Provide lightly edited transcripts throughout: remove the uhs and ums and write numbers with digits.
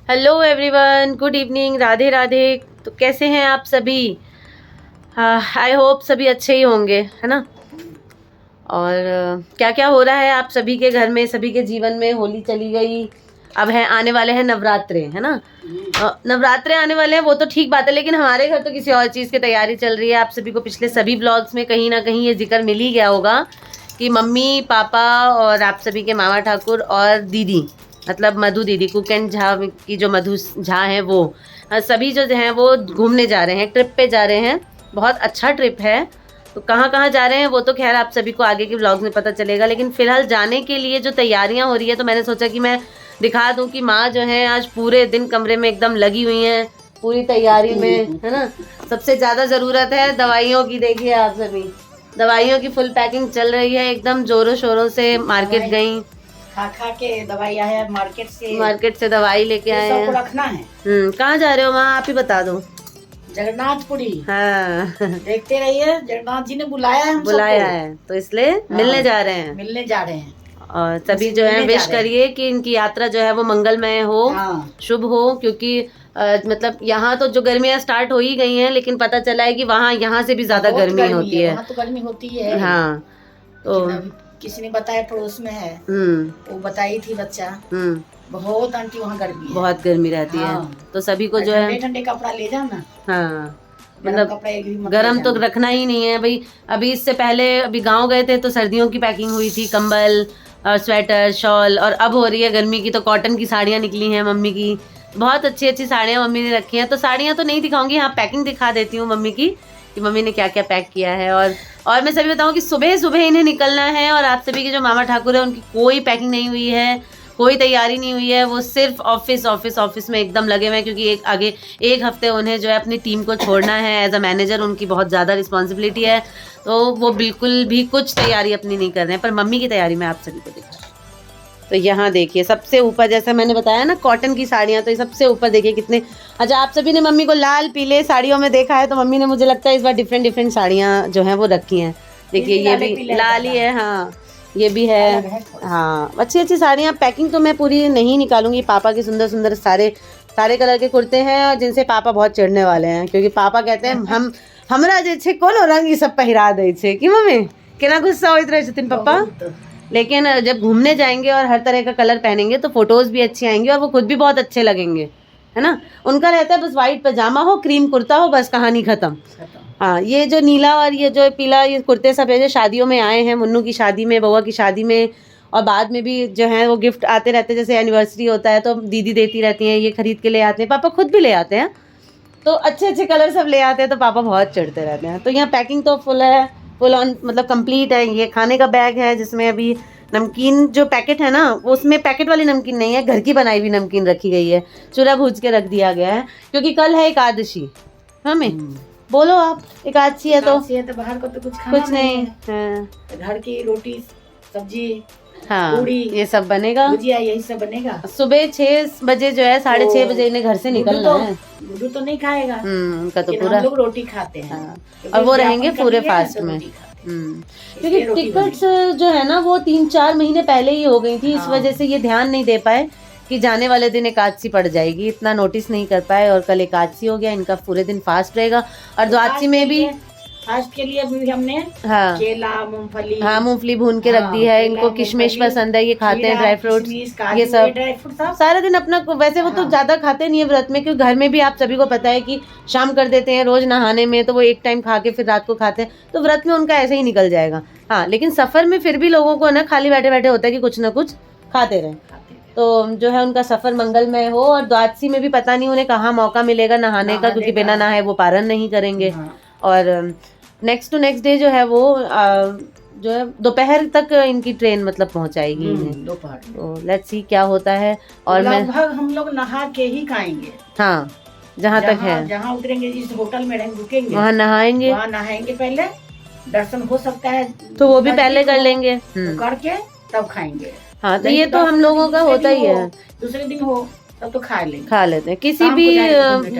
Hello everyone, good evening, Radhe Radhe. तो कैसे हैं आप सभी? आई होप सभी अच्छे ही होंगे, है ना। और क्या क्या हो रहा है आप सभी के घर में, सभी के जीवन में? होली चली गई, अब है आने वाले हैं नवरात्रे, है ना। नवरात्रे आने वाले हैं, वो तो ठीक बात है, लेकिन हमारे घर तो किसी और चीज़ की तैयारी चल रही है। आप सभी को पिछले सभी ब्लॉग्स में कहीं ना कहीं ये जिक्र मिल ही गया होगा कि मम्मी पापा और आप सभी के मामा ठाकुर और दीदी, मतलब मधु दीदी, कुक एंड झा की जो मधु झा हैं, वो सभी जो हैं वो घूमने जा रहे हैं, ट्रिप पे जा रहे हैं। बहुत अच्छा ट्रिप है। तो कहाँ कहाँ जा रहे हैं वो तो खैर आप सभी को आगे के व्लॉग्स में पता चलेगा, लेकिन फिलहाल जाने के लिए जो तैयारियां हो रही है, तो मैंने सोचा कि मैं दिखा दूं कि माँ जो है आज पूरे दिन कमरे में एकदम लगी हुई हैं, पूरी तैयारी में, है ना। सबसे ज़्यादा ज़रूरत है दवाइयों की। देखिए आप सभी, दवाइयों की फुल पैकिंग चल रही है, एकदम जोरों शोरों से। मार्केट गई, खा खा के दवाई आया मार्केट से दवाई लेके आए हैं। रखना है। कहाँ जा रहे हो माँ, आप ही बता दो। जगन्नाथपुरी। हाँ देखते रहिए, जगन्नाथ जी ने बुलाया है, बुलाया है, तो इसलिए मिलने जा रहे हैं। और सभी जो है विश करिए कि इनकी यात्रा जो है वो मंगलमय हो, शुभ हो, क्योंकि मतलब यहाँ तो जो गर्मियाँ स्टार्ट हो ही गई हैं, लेकिन पता चला है कि वहाँ यहाँ से भी ज्यादा गर्मी होती है। वहाँ तो गर्मी होती है। हाँ, तो किसी ने बताया, पड़ोस में है, वो बताई थी बच्चा, बहुत आंटी वहाँ गर्मी है, बहुत गर्मी रहती है। तो सभी को जो है ठंडे कपड़ा ले जाना। हाँ, मतलब गर्म तो रखना ही नहीं है भाई। अभी इससे पहले अभी गांव गए थे तो सर्दियों की पैकिंग हुई थी, कंबल और स्वेटर शॉल, और अब हो रही है गर्मी की, तो कॉटन की साड़ियाँ निकली हैं मम्मी की। बहुत अच्छी अच्छी साड़ियाँ मम्मी ने रखी हैं। तो साड़ियाँ तो नहीं दिखाऊंगी, हाँ पैकिंग दिखा देती हूँ मम्मी की, कि मम्मी ने क्या क्या पैक किया है। और मैं सभी बताऊँ कि सुबह सुबह इन्हें निकलना है, और आप सभी के जो मामा ठाकुर है उनकी कोई पैकिंग नहीं हुई है, कोई तैयारी नहीं हुई है। वो सिर्फ ऑफिस में एकदम लगे हुए हैं, क्योंकि आगे एक हफ्ते उन्हें जो है अपनी टीम को छोड़ना है। एज अ मैनेजर उनकी बहुत ज़्यादा रिस्पॉन्सिबिलिटी है, तो वो बिल्कुल भी कुछ तैयारी अपनी नहीं कर रहे हैं। पर मम्मी की तैयारी मैं आप सभी को दिखा। तो यहाँ देखिए सबसे ऊपर, जैसा मैंने बताया ना, कॉटन की साड़ियाँ, तो ये सबसे ऊपर देखिए कितने। अच्छा, आप सभी ने मम्मी को लाल पीले साड़ियों में देखा है, तो मम्मी ने मुझे लगता है इस बार डिफरेंट साड़ियाँ जो हैं वो रखी हैं। देखिए ये भी लाल ही है, हाँ ये भी है। हाँ, अच्छी अच्छी साड़ियाँ। पैकिंग तो मैं पूरी नहीं निकालूंगी। पापा के सुंदर सुंदर सारे कलर के कुर्ते हैं, जिनसे पापा बहुत चिढ़ने वाले हैं, क्योंकि पापा कहते हैं हमरा जे छे कोनो रंग ये सब पहिरा दे छे कि मम्मी केना गुस्सा होइत रहे छथिन पापा। लेकिन जब घूमने जाएंगे और हर तरह का कलर पहनेंगे तो फोटोज भी अच्छी आएंगी, और वो खुद भी बहुत अच्छे लगेंगे, है ना। उनका रहता है बस वाइट पजामा हो, क्रीम कुर्ता हो, बस कहानी खत्म। हाँ, ये जो नीला और ये जो पीला, ये कुर्ते सब है जो शादियों में आए हैं, मुन्नू की शादी में, बउआ की शादी में, और बाद में भी जो है वो गिफ्ट आते रहते हैं। जैसे एनिवर्सरी होता है तो दीदी देती रहती हैं, ये खरीद के ले आते हैं, पापा खुद भी ले आते हैं। तो अच्छे अच्छे कलर सब ले आते हैं, तो पापा बहुत चिढ़ते रहते हैं। तो यहाँ पैकिंग तो फुल है, फुल ऑन, मतलब कंप्लीट है। ये खाने का बैग है, जिसमें अभी नमकीन जो पैकेट है ना, उसमें पैकेट वाली नमकीन नहीं है, घर की बनाई हुई नमकीन रखी गई है, चूरा भूज के रख दिया गया है, क्योंकि कल है एकादशी। हमें बोलो आप, एकादशी है तो बाहर को तो कुछ नहीं है। घर की रोटी सब्जी, हाँ पूरी, ये सब बनेगा, भुजिया, यही सब बनेगा। सुबह 6 बजे जो है, 6:30 बजे इन्हें घर से निकलना है। गुड्डू तो नहीं खाएगा, उनका तो पूरा, हम लोग रोटी खाते हैं। हाँ, और वो रहेंगे पूरे फास्ट में। क्योंकि टिकट्स जो है ना वो 3-4 महीने पहले ही हो गई थी, इस वजह से ये ध्यान नहीं दे पाए कि जाने वाले दिन एकादशी पड़ जाएगी, इतना नोटिस नहीं कर पाए। और कल एकादशी हो गया, इनका पूरे दिन फास्ट रहेगा। और द्वादशी में भी फास्ट के लिए भी हमने केला, मूंगफली, मूंगफली भून के रख दी है। इनको किशमिश पसंद है, ये खाते हैं, ड्राई फ्रूट्स, ये सब सारा दिन अपना। वैसे वो तो ज्यादा खाते नहीं है व्रत में, क्योंकि घर में भी आप सभी को पता है कि शाम कर देते हैं रोज नहाने में, तो वो एक टाइम खा के फिर रात को खाते हैं, तो व्रत में उनका ऐसे ही निकल जाएगा। हाँ, लेकिन सफर में फिर भी लोगों को ना खाली बैठे बैठे होता है कि कुछ ना कुछ खाते रहे, तो जो है उनका सफर मंगलमय हो। और द्वादशी में भी पता नहीं उन्हें कहाँ मौका मिलेगा नहाने का, क्योंकि बिना नहाए वो पारण नहीं करेंगे। और नेक्स्ट टू नेक्स्ट डे जो है वो जो है दोपहर तक इनकी ट्रेन मतलब पहुंचाएगी दोपहर। तो लेट्स सी क्या होता है। और लगभग हम लोग नहा के ही खाएंगे। हाँ, जहाँ तक है, जहाँ उतरेंगे, जिस होटल में रुकेंगे वहाँ नहाएंगे, पहले दर्शन हो सकता है तो वो भी पहले कर लेंगे, करके तब खाएंगे। हाँ, तो ये तो हम लोगों का होता ही है। दूसरे दिन हो तब तो खा लेते हैं। किसी भी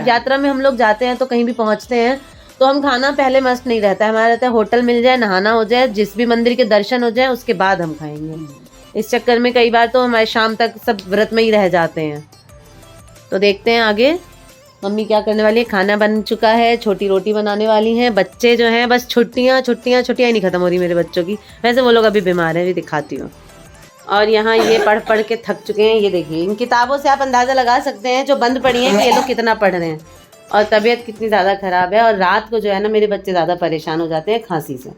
यात्रा में हम लोग जाते हैं तो कहीं भी पहुँचते हैं तो हम खाना पहले मस्ट नहीं रहता है, हमारा रहता है होटल मिल जाए, नहाना हो जाए, जिस भी मंदिर के दर्शन हो जाए, उसके बाद हम खाएंगे। इस चक्कर में कई बार तो हमारे शाम तक सब व्रत में ही रह जाते हैं। तो देखते हैं आगे मम्मी क्या करने वाली है। खाना बन चुका है, छोटी रोटी बनाने वाली हैं। बच्चे जो हैं बस छुट्टियाँ ही नहीं ख़त्म हो रही मेरे बच्चों की। वैसे वो लोग अभी बीमार हैं, भी दिखाती हूँ। और यहाँ ये पढ़ पढ़ के थक चुके हैं। ये देखिए इन किताबों से आप अंदाज़ा लगा सकते हैं जो बंद पड़ी हैं कि ये लोग कितना पढ़ रहे हैं और तबीयत कितनी ज़्यादा ख़राब है। और रात को जो है ना मेरे बच्चे ज़्यादा परेशान हो जाते हैं खांसी से।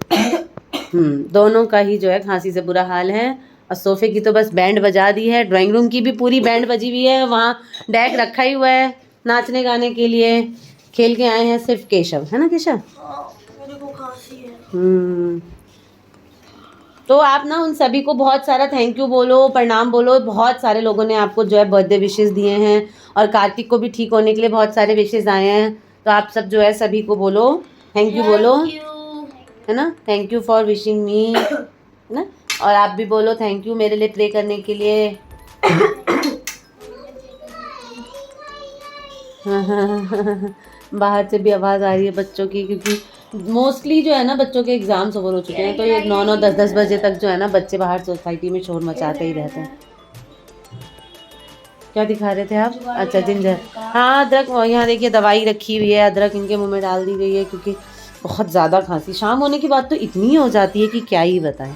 दोनों का ही जो है खांसी से बुरा हाल है। और सोफ़े की तो बस बैंड बजा दी है, ड्राइंग रूम की भी पूरी बैंड बजी हुई है। वहाँ डेक रखा ही हुआ है नाचने गाने के लिए। खेल के आए हैं सिर्फ केशव, है ना केशव? मेरे को खांसी है। तो आप ना उन सभी को बहुत सारा थैंक यू बोलो, प्रणाम बोलो। बहुत सारे लोगों ने आपको जो है बर्थडे विशेस दिए हैं और कार्तिक को भी ठीक होने के लिए बहुत सारे विशेस आए हैं। तो आप सब जो है सभी को बोलो थैंक यू बोलो, है ना? थैंक यू फॉर विशिंग मी, है ना? और आप भी बोलो थैंक यू मेरे लिए प्रे करने के लिए। बाहर से भी आवाज़ आ रही है बच्चों की, क्योंकि मोस्टली जो है ना बच्चों के एग्ज़ाम्स ओवर हो चुके हैं। तो ये 9-9 10-10 बजे तक जो है ना बच्चे बाहर सोसाइटी में शोर मचाते ही रहते हैं। क्या दिखा रहे थे आप? अच्छा जिंजर, हाँ अदरक। यहाँ देखिए दवाई रखी हुई है, अदरक इनके मुंह में डाल दी गई है क्योंकि बहुत ज़्यादा खांसी शाम होने के बाद तो इतनी हो जाती है कि क्या ही बताएं।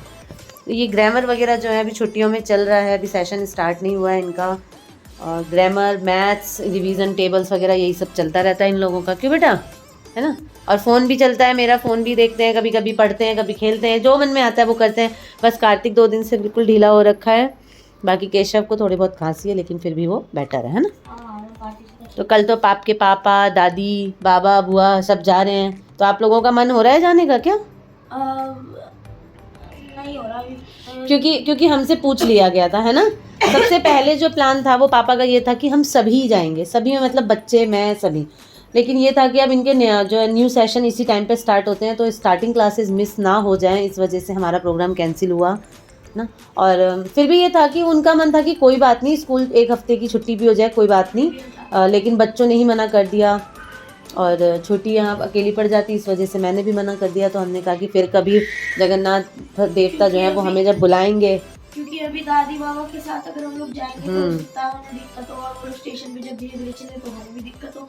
तो ये ग्रामर वगैरह जो है अभी छुट्टियों में चल रहा है, अभी सेशन स्टार्ट नहीं हुआ है इनका। और ग्रामर, मैथ्स, रिवीजन, टेबल्स वगैरह यही सब चलता रहता है इन लोगों का। क्यों बेटा, है ना? और फ़ोन भी चलता है मेरा, फ़ोन भी देखते हैं, कभी कभी पढ़ते हैं, कभी खेलते हैं, जो मन में आता है वो करते हैं। बस कार्तिक 2 दिन से बिल्कुल ढीला हो रखा है। बाकी केशव को थोड़ी बहुत खांसी है लेकिन फिर भी वो बेटर है ना? तो कल तो पाप के पापा, दादी, बाबा, बुआ सब जा रहे हैं। तो आप लोगों का मन हो रहा है जाने का क्या? नहीं हो रहा क्योंकि हमसे पूछ लिया गया था, है ना? सबसे पहले जो प्लान था वो पापा का ये था कि हम सभी जाएंगे, सभी में मतलब बच्चे, मैं, सभी। लेकिन ये था कि अब इनके जो न्यू सेशन इसी टाइम पे स्टार्ट होते हैं तो स्टार्टिंग क्लासेस मिस ना हो जाएं, इस वजह से हमारा प्रोग्राम कैंसिल हुआ ना। और फिर भी ये था कि उनका मन था कि कोई बात नहीं, स्कूल 1 हफ्ते की छुट्टी भी हो जाए कोई बात नहीं। लेकिन बच्चों ने ही मना कर दिया और छोटी यहाँ अकेली पड़ जाती, इस वजह से मैंने भी मना कर दिया। तो हमने कहा कि फिर कभी जगन्नाथ देवता जो है वो हमें जब बुलाएंगे, क्योंकि अभी दादी बाबा के साथ अगर हम लोग जाएंगे तो हो सकता है हमें दिक्कत हो, और वो स्टेशन पे जब धीरे धीरे चले तो हमें भी दिक्कत हो।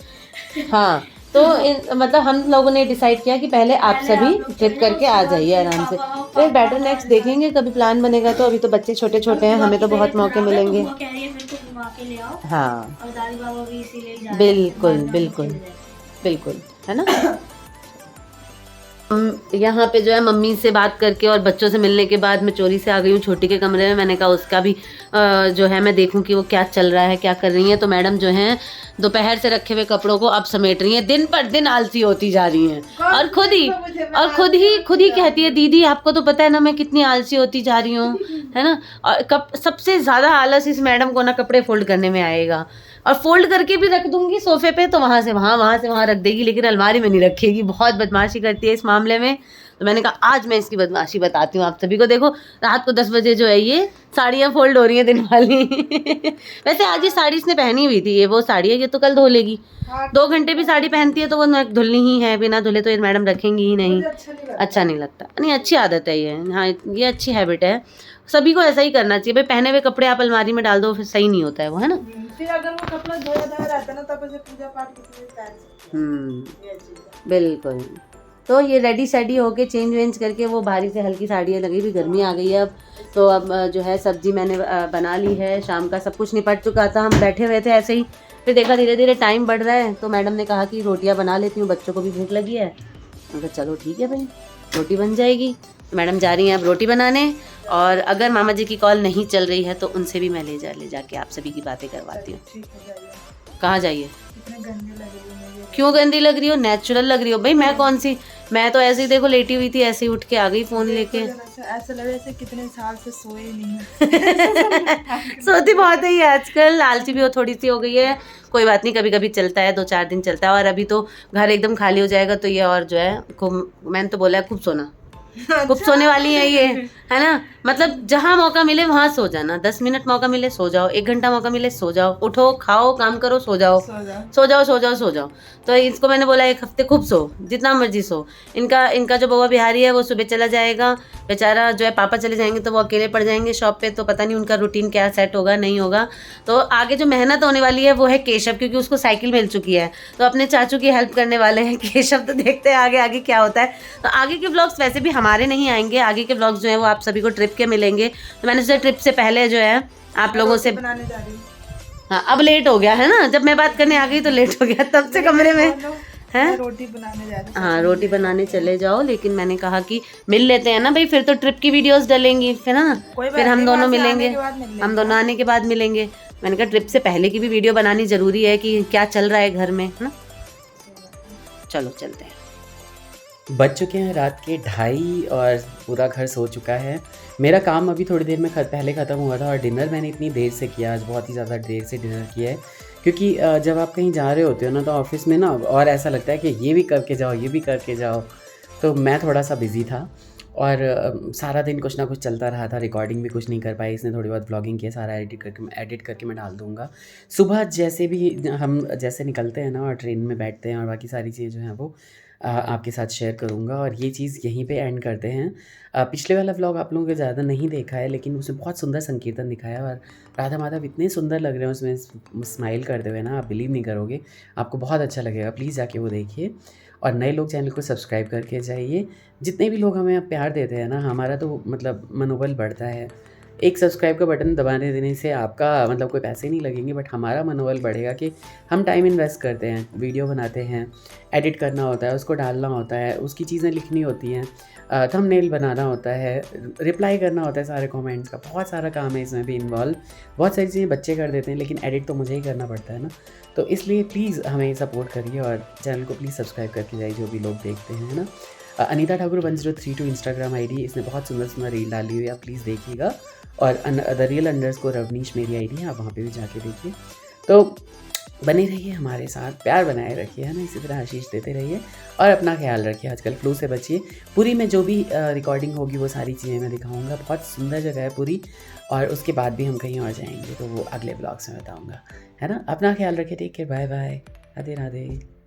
हाँ तो मतलब हम लोगों ने डिसाइड किया कि पहले आप सभी ट्रिप करके आ जाइए आराम से, फिर बेटर नेक्स्ट देखेंगे कभी प्लान बनेगा तो। अभी तो बच्चे छोटे छोटे हैं, हमें तो बहुत मौके मिलेंगे। हाँ बिल्कुल बिल्कुल बिल्कुल, है ना? यहाँ पे जो है मम्मी से बात करके और बच्चों से मिलने के बाद मैं चोरी से आ गई हूँ छोटी के कमरे में। मैंने कहा उसका भी जो है मैं देखूँ कि वो क्या चल रहा है, क्या कर रही हैं। तो मैडम जो हैं दोपहर से रखे हुए कपड़ों को अब समेट रही हैं, दिन पर दिन आलसी होती जा रही हैं। और खुद ही कहती है दीदी आपको तो पता है ना मैं कितनी आलसी होती जा रही हूँ, है ना? और सबसे ज़्यादा आलस इस मैडम को ना कपड़े फोल्ड करने में आएगा। और फोल्ड करके भी रख दूंगी सोफे पे तो वहाँ से वहाँ रख देगी, लेकिन अलमारी में नहीं रखेगी। बहुत बदमाशी करती है इस मामले में। तो मैंने कहा आज मैं इसकी बदमाशी बताती हूँ आप सभी को। देखो रात को 10 बजे जो है ये साड़ियाँ फोल्ड हो रही हैं दिन वाली। वैसे आज ये साड़ी इसने पहनी हुई थी, ये वो साड़ी है, ये तो कल धो लेगी। 2 घंटे भी साड़ी पहनती है तो वो धुलनी ही है, बिना धुले तो ये मैडम रखेंगी ही नहीं। अच्छा नहीं लगता, नहीं अच्छी आदत है ये। हाँ ये अच्छी हैबिट है, सभी को ऐसा ही करना चाहिए भाई। पहने हुए कपड़े आप अलमारी में डाल दो फिर सही नहीं होता है वो, है ना? फिर अगर वो कपड़ा धोया रहता है ना तब ऐसे पूजा पाठ बिल्कुल। तो ये रेडी सेडी होके चेंज वेंज करके वो भारी से हल्की साड़ियाँ लगी भी, गर्मी आ गई है अब। तो अब जो है सब्जी मैंने बना ली है, शाम का सब कुछ निपट चुका था, हम बैठे हुए थे ऐसे ही। फिर देखा धीरे धीरे टाइम बढ़ रहा है तो मैडम ने कहा कि रोटियां बना लेती हूँ, बच्चों को भी भूख लगी है। मैं कहा चलो ठीक है भाई रोटी बन जाएगी। मैडम जा रही हैं अब रोटी बनाने। और अगर मामा जी की कॉल नहीं चल रही है तो उनसे भी मैं ले जाके आप सभी की बातें करवाती हूँ। कहाँ जाइए? क्यों गंदी लग रही हो? नेचुरल लग रही हो भाई। मैं कौन सी, मैं तो ऐसे ही देखो लेटी हुई थी, ऐसे ही उठ के आ गई फोन लेके। ऐसा लग रहा है कितने साल से सोए नहीं। सोती बहुत है आजकल, आलसी भी थोड़ी सी हो गई है। कोई बात नहीं, कभी कभी चलता है, 2-4 दिन चलता है। और अभी तो घर एकदम खाली हो जाएगा तो ये और जो है खूब, मैंने तो बोला है खूब सोना, खूब सोने वाली है ये, है ना? मतलब जहाँ मौका मिले वहाँ सो जाना, 10 मिनट मौका मिले सो जाओ, 1 घंटा मौका मिले सो जाओ, उठो खाओ काम करो सो जाओ, सो जाओ। तो इसको मैंने बोला 1 हफ्ते खूब सो, जितना मर्जी सो। इनका जो बउआ बिहारी है वो सुबह चला जाएगा, बेचारा जो है पापा चले जाएंगे तो वो अकेले पड़ जाएंगे शॉप पे, तो पता नहीं उनका रूटीन क्या सेट होगा नहीं होगा। तो आगे जो मेहनत होने वाली है वो है केशव, क्योंकि उसको साइकिल मिल चुकी है, तो अपने चाचू की हेल्प करने वाले हैं केशव। तो देखते हैं आगे आगे क्या होता है। तो आगे के ब्लॉग्स वैसे भी हमारे नहीं आएंगे, आगे के ब्लॉग्स जो है वो आप सभी को ट्रिप के मिलेंगे। तो मैंने सोचा ट्रिप से पहले जो है आप लोगों से बनाने जा रही हूँ। हाँ अब लेट हो गया है ना, जब मैं बात करने आ गई तो लेट हो गया, तब से कमरे में है। रोटी बनाने जा रही हूँ। हाँ रोटी बनाने चले जाओ, लेकिन मैंने कहा कि मिल लेते हैं ना भाई, फिर तो ट्रिप की वीडियोस डलेंगी फिर ना, फिर हम दोनों मिलेंगे, हम दोनों आने के बाद मिलेंगे। मैंने कहा ट्रिप से पहले की भी वीडियो बनानी जरूरी है कि क्या चल रहा है घर में, है ना। चलो चलते हैं। बज चुके हैं रात के 2:30 और पूरा घर सो चुका है। मेरा काम अभी थोड़ी देर में पहले ख़त्म हुआ था और डिनर मैंने इतनी देर से किया, आज बहुत ही ज़्यादा देर से डिनर किया है, क्योंकि जब आप कहीं जा रहे होते हो ना तो ऑफिस में ना और ऐसा लगता है कि ये भी करके जाओ ये भी करके जाओ। तो मैं थोड़ा सा बिज़ी था और सारा दिन कुछ ना कुछ चलता रहा था, रिकॉर्डिंग भी कुछ नहीं कर पाई, इसने थोड़ी बहुत ब्लॉगिंग किया, सारा एडिट करके मैं डाल दूँगा। सुबह जैसे भी हम जैसे निकलते हैं ना और ट्रेन में बैठते हैं और बाकी सारी चीज़ें जो हैं वो आपके साथ शेयर करूँगा और ये चीज़ यहीं पे एंड करते हैं। पिछले वाला व्लॉग आप लोगों को ज़्यादा नहीं देखा है, लेकिन उसमें बहुत सुंदर संकीर्तन दिखाया और राधा माधव इतने सुंदर लग रहे हैं उसमें स्माइल करते हुए ना, आप बिलीव नहीं करोगे, आपको बहुत अच्छा लगेगा। प्लीज़ जाके वो देखिए और नए लोग चैनल को सब्सक्राइब करके जाइए। जितने भी लोग हमें प्यार देते हैं ना, हमारा तो मतलब मनोबल बढ़ता है। एक सब्सक्राइब का बटन दबाने देने से आपका मतलब कोई पैसे नहीं लगेंगे, बट हमारा मनोबल बढ़ेगा कि हम टाइम इन्वेस्ट करते हैं, वीडियो बनाते हैं, एडिट करना होता है, उसको डालना होता है, उसकी चीज़ें लिखनी होती हैं, थंबनेल बनाना होता है, रिप्लाई करना होता है सारे कमेंट्स का, बहुत सारा काम है इसमें भी इन्वॉल्व। बहुत सारी चीज़ें बच्चे कर देते हैं लेकिन एडिट तो मुझे ही करना पड़ता है ना। तो इसलिए प्लीज़ हमें सपोर्ट करिए और चैनल को प्लीज़ सब्सक्राइब करके जाइए जो भी लोग देखते हैं, है ना। अनीता ठाकुर 1032 इंस्टाग्राम आईडी, इसने बहुत सुंदर सुंदर रील डाली हुई है, आप प्लीज़ देखिएगा। और द रियल _ रवनीश मेरी आईडी है, आप वहाँ पे भी जाके देखिए। तो बने रहिए हमारे साथ, प्यार बनाए रखिए, है ना, इसी तरह आशीष देते रहिए और अपना ख्याल रखिए। आजकल फ्लू से बचिए। पूरी में जो भी रिकॉर्डिंग होगी वो सारी चीज़ें मैं दिखाऊंगा, बहुत सुंदर जगह है पूरी, और उसके बाद भी हम कहीं और जाएंगे तो वो अगले ब्लॉग्स में बताऊँगा, है ना। अपना ख्याल रखिए, take care, bye bye, Radhe Radhe.